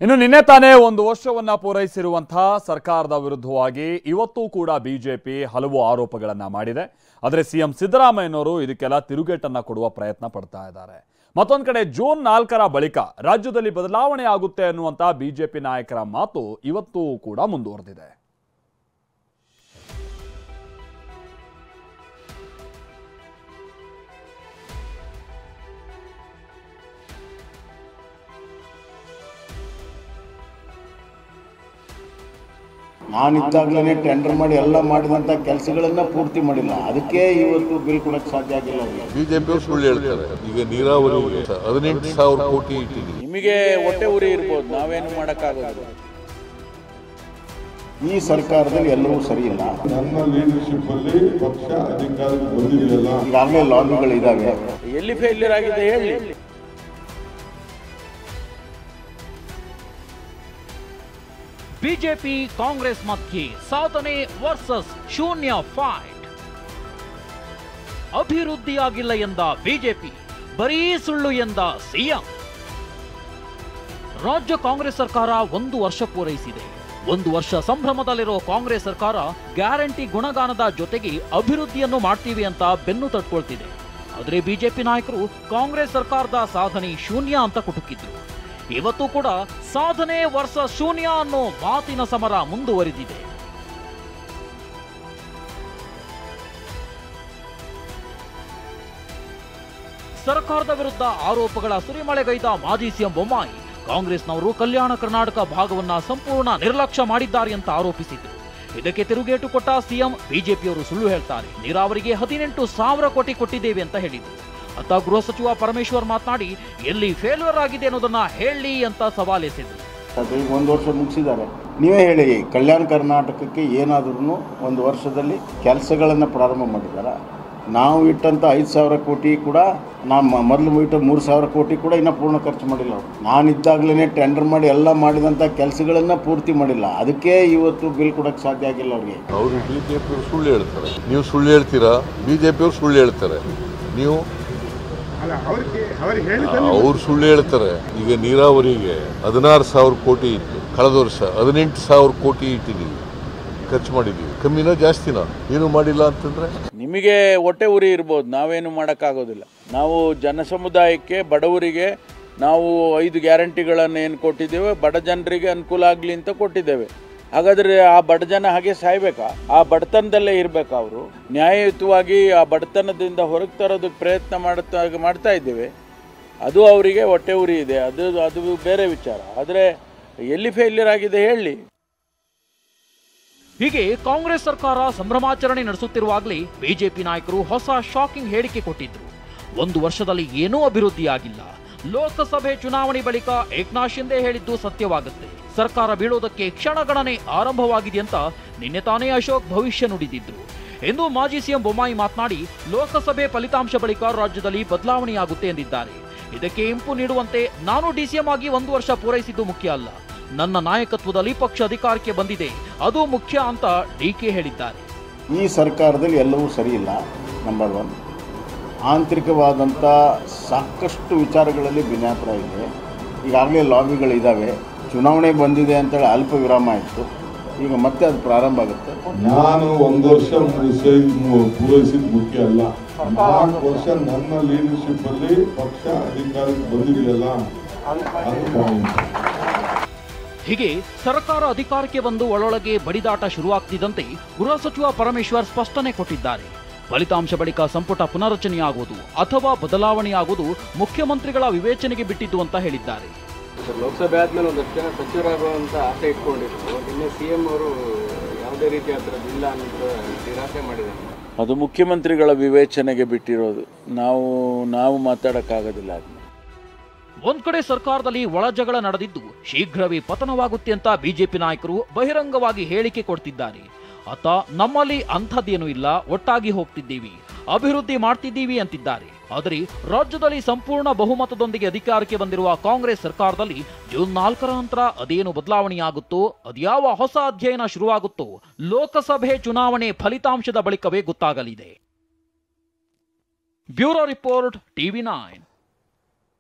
ಇನ್ನು ನಿನ್ನೆ ತಾನೇ ಒಂದು ವರ್ಷವನ್ನ ಪೂರೈಸಿರುವಂತಹ ಸರ್ಕಾರದ ವಿರುದ್ಧವಾಗಿ ಇವತ್ತು ಕೂಡ ಬಿಜೆಪಿ ಹಲವು ಆರೋಪಗಳನ್ನ ಮಾಡಿದೆ. ಆದರೆ ಸಿಎಂ ಸಿದ್ದರಾಮಯ್ಯನವರು ಇದಕ್ಕೆಲ್ಲ ತಿರುಗೇಟನ್ನ ಕೊಡುವ ಪ್ರಯತ್ನ ಪಡ್ತಾ ಇದ್ದಾರೆ. ಮತ್ತೊಂದು ಕಡೆ ಜೂನ್ 4ರ ಬಳಿಕ ರಾಜ್ಯದಲ್ಲಿ ಬದಲಾವಣೆ ಆಗುತ್ತೆ ಅನ್ನುವಂತ ಬಿಜೆಪಿ ನಾಯಕರ ಮಾತು ಇವತ್ತು ಕೂಡ ಮುಂದುವರೆದಿದೆ. ನಾನಿದ್ದಾಗಲೇ ಟೆಂಡರ್ ಮಾಡಿ ಎಲ್ಲ ಮಾಡಿದಂಥ ಕೆಲಸಗಳನ್ನ ಪೂರ್ತಿ ಮಾಡಿಲ್ಲ. ಅದಕ್ಕೆ ಇವತ್ತು ಬಿಲ್ ಕೊಡಕ್ಕೆ ಸಾಧ್ಯ ಆಗಿಲ್ಲ. ಬಿಜೆಪಿ ಸುಳ್ಳು ಹೇಳ್ತಾರೆ. ಈಗ ನೀರಾವರಿಗೆ 18,000 ಕೋಟಿ ಇಟ್ಟಿದ್ದೀವಿ. ನಿಮಗೆ ಹೊಟ್ಟೆ ಉರಿ ಇರ್ಬೋದು, ನಾವೇನು ಮಾಡೋಕ್ಕಾಗೋದು. ಈ ಸರ್ಕಾರದಲ್ಲಿ ಎಲ್ಲವೂ ಸರಿ ಇಲ್ಲ. ನನ್ನ ಲೀಡರ್ಶಿಪ್ ಅಲ್ಲಿ ಪಕ್ಷ ಅಧಿಕಾರಕ್ಕೆ ಬಂದಿದೆಯಲ್ಲ, ಈಗಾಗಲೇ ಲಾಬಿಗಳಿದ್ದಾವೆ. ಎಲ್ಲಿ ಫೇಲ್ಯೂರ್ ಆಗಿದೆ ಹೇಳಿ. ಬಿಜೆಪಿ ಕಾಂಗ್ರೆಸ್ ಮಧ್ಯೆ ಸಾಧನೆ ವರ್ಸಸ್ ಶೂನ್ಯ ಫೈಟ್. ಅಭಿವೃದ್ಧಿಯಾಗಿಲ್ಲ ಎಂದ ಬಿಜೆಪಿ, ಬರೀ ಸುಳ್ಳು ಎಂದ ಸಿಎಂ. ರಾಜ್ಯ ಕಾಂಗ್ರೆಸ್ ಸರ್ಕಾರ 1 ವರ್ಷ ಪೂರೈಸಿದೆ. 1 ವರ್ಷ ಸಂಭ್ರಮದಲ್ಲಿರೋ ಕಾಂಗ್ರೆಸ್ ಸರ್ಕಾರ ಗ್ಯಾರಂಟಿ ಗುಣಗಾನದ ಜೊತೆಗೆ ಅಭಿವೃದ್ಧಿಯನ್ನು ಮಾಡ್ತೀವಿ ಅಂತ ಬೆನ್ನು ತಟ್ಕೊಳ್ತಿದೆ. ಆದರೆ ಬಿಜೆಪಿ ನಾಯಕರು ಕಾಂಗ್ರೆಸ್ ಸರ್ಕಾರದ ಸಾಧನೆ ಶೂನ್ಯ ಅಂತ ಕುಟುಕಿದ್ರು. ಇವತ್ತು ಕೂಡ ಸಾಧನೆ ವರ್ಸಸ್ ಶೂನ್ಯ ಅನ್ನೋ ಮಾತಿನ ಸಮರ ಮುಂದುವರಿದಿದೆ. ಸರ್ಕಾರದ ವಿರುದ್ಧ ಆರೋಪಗಳ ಸುರಿಮಳೆಗೈದ ಮಾಜಿ ಸಿಎಂ ಬೊಮ್ಮಾಯಿ ಕಾಂಗ್ರೆಸ್ನವರು ಕಲ್ಯಾಣ ಕರ್ನಾಟಕ ಭಾಗವನ್ನ ಸಂಪೂರ್ಣ ನಿರ್ಲಕ್ಷ್ಯ ಮಾಡಿದ್ದಾರೆ ಅಂತ ಆರೋಪಿಸಿದ್ರು. ಇದಕ್ಕೆ ತಿರುಗೇಟು ಕೊಟ್ಟ ಸಿಎಂ, ಬಿಜೆಪಿಯವರು ಸುಳ್ಳು ಹೇಳ್ತಾರೆ, ನೀರಾವರಿಗೆ 18,000 ಕೋಟಿ ಕೊಟ್ಟಿದ್ದೇವೆ ಅಂತ ಹೇಳಿದ್ರು. ಅತ್ತ ಗೃಹ ಸಚಿವ ಪರಮೇಶ್ವರ್ ಮಾತನಾಡಿ, ಎಲ್ಲಿ ಫೇಲ್ಯೂರ್ ಆಗಿದೆ ಅನ್ನೋದನ್ನ ಹೇಳಿ ಅಂತ ಸವಾಲೆಸೆದ್ರು. 1 ವರ್ಷ ಮುಗಿಸಿದ್ದಾರೆ. ನೀವೇ ಹೇಳಿ, ಕಲ್ಯಾಣ ಕರ್ನಾಟಕಕ್ಕೆ ಏನಾದ್ರೂ 1 ವರ್ಷದಲ್ಲಿ ಕೆಲಸಗಳನ್ನು ಪ್ರಾರಂಭ ಮಾಡಿದ್ದಾರೆ. ನಾವು ಇಟ್ಟಂಥ 5,000 ಕೋಟಿ ಕೂಡ, ನಮ್ಮ ಮೊದಲು ಇಟ್ಟ 3,000 ಕೋಟಿ ಕೂಡ ಇನ್ನೂ ಪೂರ್ಣ ಖರ್ಚು ಮಾಡಿಲ್ಲ. ನಾನಿದ್ದಾಗಲೇ ಟೆಂಡರ್ ಮಾಡಿ ಎಲ್ಲ ಮಾಡಿದಂಥ ಕೆಲಸಗಳನ್ನ ಪೂರ್ತಿ ಮಾಡಿಲ್ಲ. ಅದಕ್ಕೆ ಇವತ್ತು ಬಿಲ್ ಕೊಡಕ್ಕೆ ಸಾಧ್ಯ ಆಗಿಲ್ಲ ಅವ್ರಿಗೆ. ಅವರು ಬಿಜೆಪಿಯವರು ಸುಳ್ಳು ಹೇಳ್ತಾರೆ, ನೀವು ಸುಳ್ಳು ಹೇಳ್ತೀರಾ. ಬಿಜೆಪಿಯವರು ಸುಳ್ಳು ಹೇಳ್ತಾರೆ, ನೀವು ಅವ್ರು ಸುಳ್ಳು ಹೇಳ್ತಾರೆ. ಈಗ ನೀರಾವರಿಗೆ 16,000 ಕೋಟಿ ಇತ್ತು, ಕಳೆದ ವರ್ಷ 18,000 ಕೋಟಿ ಇಟ್ಟಿದ್ದೀವಿ, ಖರ್ಚು ಮಾಡಿದ್ದೀವಿ. ಕಮ್ಮಿನ ಜಾಸ್ತಿನ? ಏನು ಮಾಡಿಲ್ಲ ಅಂತಂದ್ರೆ ನಿಮಗೆ ಹೊಟ್ಟೆ ಉರಿ ಇರ್ಬೋದು, ನಾವೇನು ಮಾಡೋಕ್ಕಾಗೋದಿಲ್ಲ. ನಾವು ಜನ ಸಮುದಾಯಕ್ಕೆ, ಬಡವರಿಗೆ ನಾವು 5 ಗ್ಯಾರಂಟಿಗಳನ್ನು ಏನು ಕೊಟ್ಟಿದ್ದೇವೆ, ಬಡ ಜನರಿಗೆ ಅನುಕೂಲ ಆಗಲಿ ಅಂತ ಕೊಟ್ಟಿದ್ದೇವೆ. ಹಾಗಾದರೆ ಆ ಬಡ ಜನ ಹಾಗೆ ಸಾಯ್ಬೇಕಾ? ಆ ಬಡತನದಲ್ಲೇ ಇರಬೇಕಾ? ಅವರು ನ್ಯಾಯಯುತವಾಗಿ ಆ ಬಡತನದಿಂದ ಹೊರಗೆ ತರೋದಕ್ಕೆ ಪ್ರಯತ್ನ ಮಾಡ್ತಾ ಇದ್ದೇವೆ. ಅದು ಅವರಿಗೆ ಹೊಟ್ಟೆ ಉರಿ ಇದೆ, ಅದು ಬೇರೆ ವಿಚಾರ. ಆದರೆ ಎಲ್ಲಿ ಫೇಲ್ಯೂರ್ ಆಗಿದೆ ಹೇಳಿ. ಹೀಗೆ ಕಾಂಗ್ರೆಸ್ ಸರ್ಕಾರ ಸಂಭ್ರಮಾಚರಣೆ ನಡೆಸುತ್ತಿರುವಾಗಲೇ ಬಿಜೆಪಿ ನಾಯಕರು ಹೊಸ ಶಾಕಿಂಗ್ ಹೇಳಿಕೆ ಕೊಟ್ಟಿದ್ರು. 1 ವರ್ಷದಲ್ಲಿ ಏನೂ ಅಭಿವೃದ್ಧಿಯಾಗಿಲ್ಲ. ಲೋಕಸಭೆ ಚುನಾವಣೆ ಬಳಿಕ ಏಕನಾಥ್ ಶಿಂದೆ ಹೇಳಿದ್ದು ಸತ್ಯವಾಗುತ್ತೆ. ಸರ್ಕಾರ ಬೀಳೋದಕ್ಕೆ ಕ್ಷಣಗಣನೆ ಆರಂಭವಾಗಿದೆ ಅಂತ ನಿನ್ನೆ ತಾನೇ ಅಶೋಕ್ ಭವಿಷ್ಯ ನುಡಿದಿದ್ರು. ಎಂದು ಮಾಜಿ ಸಿಎಂ ಬೊಮ್ಮಾಯಿ ಮಾತನಾಡಿ, ಲೋಕಸಭೆ ಫಲಿತಾಂಶ ಬಳಿಕ ರಾಜ್ಯದಲ್ಲಿ ಬದಲಾವಣೆಯಾಗುತ್ತೆ ಎಂದಿದ್ದಾರೆ. ಇದಕ್ಕೆ ಇಂಪು ನೀಡುವಂತೆ, ನಾನು ಡಿಸಿಎಂ ಆಗಿ 1 ವರ್ಷ ಪೂರೈಸಿದ್ದು ಮುಖ್ಯ ಅಲ್ಲ, ನನ್ನ ನಾಯಕತ್ವದಲ್ಲಿ ಪಕ್ಷ ಅಧಿಕಾರಕ್ಕೆ ಬಂದಿದೆ, ಅದು ಮುಖ್ಯ ಅಂತ ಡಿಕೆ ಹೇಳಿದ್ದಾರೆ. ಈ ಸರ್ಕಾರದಲ್ಲಿ ಎಲ್ಲವೂ ಸರಿ ಇಲ್ಲ. ನಂಬರ್ 1, ಆಂತರಿಕವಾದಂಥ ಸಾಕಷ್ಟು ವಿಚಾರಗಳಲ್ಲಿ ಭಿನ್ನಾಭಿಪ್ರಾಯ ಇದೆ. ಈಗಾಗಲೇ ಲಾಬಿಗಳಿದ್ದಾವೆ. ಚುನಾವಣೆ ಬಂದಿದೆ ಅಂತೇಳಿ ಅಲ್ಪ ವಿರಾಮ ಆಯಿತು, ಈಗ ಮತ್ತೆ ಅದು ಪ್ರಾರಂಭ ಆಗುತ್ತೆ. ನಾನು 1 ವರ್ಷ ಪೂರೈಸಿದ ಮುಖ್ಯ ಅಲ್ಲ, 4 ವರ್ಷ ನನ್ನ ಲೀಡರ್ಶಿಪ್ ಅಲ್ಲಿ ಪಕ್ಷ ಅಧಿಕಾರಕ್ಕೆ ಬಂದಿದೆಯಲ್ಲ. ಹೀಗೆ ಸರ್ಕಾರ ಅಧಿಕಾರಕ್ಕೆ ಬಂದು ಒಳೊಳಗೆ ಬಡಿದಾಟ ಶುರುವಾಗ್ತಿದ್ದಂತೆ ಗೃಹ ಸಚಿವ ಪರಮೇಶ್ವರ್ ಸ್ಪಷ್ಟನೆ ಕೊಟ್ಟಿದ್ದಾರೆ. ಫಲಿತಾಂಶ ಬಳಿಕ ಸಂಪುಟ ಪುನರಚನೆಯಾಗುವುದು ಅಥವಾ ಬದಲಾವಣೆಯಾಗುವುದು ಮುಖ್ಯಮಂತ್ರಿಗಳ ವಿವೇಚನೆಗೆ ಬಿಟ್ಟಿದ್ದು ಅಂತ ಹೇಳಿದ್ದಾರೆ. ಲೋಕಸಭೆ ಆದ್ಮೇಲೆ 1 ಜನ ಸಚಿವರಾಗುವಂತ ಆಸೆ ಇಟ್ಕೊಂಡಿದ್ರು. ನಿನ್ನೆ ಸಿಎಂ ಅವರು ಯಾವುದೇ ರೀತಿ ಆ ಥರದ್ದು ಇಲ್ಲ ಅಂತ ನಿರಾಸೆ ಮಾಡಿದ್ದಾರೆ. ಅದು ಮುಖ್ಯಮಂತ್ರಿಗಳ ವಿವೇಚನೆಗೆ ಬಿಟ್ಟಿರೋದು, ನಾವು ಮಾತಾಡೋಕ್ಕಾಗೋದಿಲ್ಲ. ಅದನ್ನ ಒಂದ್ ಕಡೆ ಸರ್ಕಾರದಲ್ಲಿ ಒಳಜಗಳ ನಡೆದಿದ್ದು ಶೀಘ್ರವೇ ಪತನವಾಗುತ್ತೆ ಅಂತ ಬಿಜೆಪಿ ನಾಯಕರು ಬಹಿರಂಗವಾಗಿ ಹೇಳಿಕೆ ಕೊಡ್ತಿದ್ದಾರೆ. ಅತ ನಮ್ಮಲ್ಲಿ ಅಂಥದ್ದೇನೂ ಇಲ್ಲ, ಒಟ್ಟಾಗಿ ಹೋಗ್ತಿದ್ದೀವಿ, ಅಭಿವೃದ್ಧಿ ಮಾಡ್ತಿದ್ದೀವಿ ಅಂತಿದ್ದಾರೆ. ಆದರೆ ರಾಜ್ಯದಲ್ಲಿ ಸಂಪೂರ್ಣ ಬಹುಮತದೊಂದಿಗೆ ಅಧಿಕಾರಕ್ಕೆ ಬಂದಿರುವ ಕಾಂಗ್ರೆಸ್ ಸರ್ಕಾರದಲ್ಲಿ ಜೂನ್ 4ರ ನಂತರ ಅದೇನು ಬದಲಾವಣೆಯಾಗುತ್ತೋ, ಅದ್ಯಾವ ಹೊಸ ಅಧ್ಯಯನ ಶುರುವಾಗುತ್ತೋ ಲೋಕಸಭೆ ಚುನಾವಣೆ ಫಲಿತಾಂಶದ ಬಳಿಕವೇ ಗೊತ್ತಾಗಲಿದೆ. Bureau report, TV9.